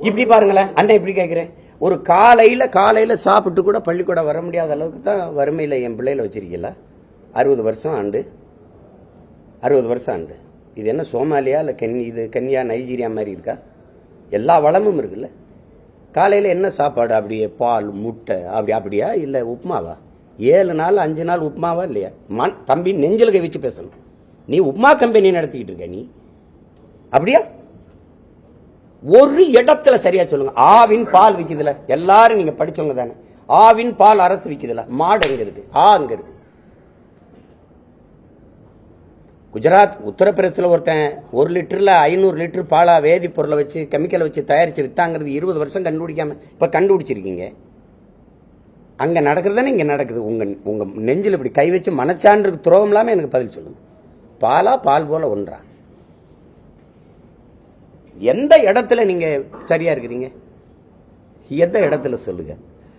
இப்படி பாருங்களேன், அண்ணன் இப்படி கேட்கிறேன். ஒரு காலையில சாப்பிட்டு கூட பள்ளிக்கூடம் வர முடியாத அளவுக்கு தான் வறுமையில் என் பிள்ளைகளை வச்சிருக்கீங்களா? 60 வருஷம் ஆண்டு, 60 வருஷம் ஆண்டு. இது என்ன சோமாலியா இல்லை இது கன்யா நைஜீரியா மாதிரி இருக்கா? எல்லா வளமும் இருக்குல்ல. காலையில் என்ன சாப்பாடு? அப்படியே பால் முட்டை அப்படியா இல்லை உப்புமாவா? 7 நாள் 5 நாள் உப்புமாவா இல்லையா? தம்பி நெஞ்சில் கை வச்சு பேசணும். நீ உப்புமா கம்பெனி நடத்திக்கிட்டு இருக்க நீ, அப்படியா? ஒரு இடத்துல சரியா சொல்லுங்க. ஆவின் பால் விக்குதுல, எல்லாரும் நீங்க படிச்சவங்க தானே. ஆவின் பால் அரசு விக்குதுல, மாடு எங்க இருக்கு? அங்க இருக்கு. குஜராத் உத்தரப்பிரதேசத்தில் ஒருத்தன் 1 லிட்டர்ல 500 லிட்டர் பாலா வேதிப்பொருளை வச்சு கெமிக்கலை வச்சு தயாரிச்சு வித்தாங்கிறது 20 வருஷம் கண்டுபிடிக்காம இப்ப கண்டுபிடிச்சிருக்கீங்க. அங்க நடக்குது தானே இங்க நடக்குது. உங்க நெஞ்சில் இப்படி கை வச்சு மனச்சான்று துரோகம் இல்லாம எனக்கு பதில் சொல்லுங்க. பாலா பால் போல ஒன்றா? எந்த இடத்துல நீங்க சரியா இருக்கிறீங்க? எந்த இடத்துல சொல்லுங்க.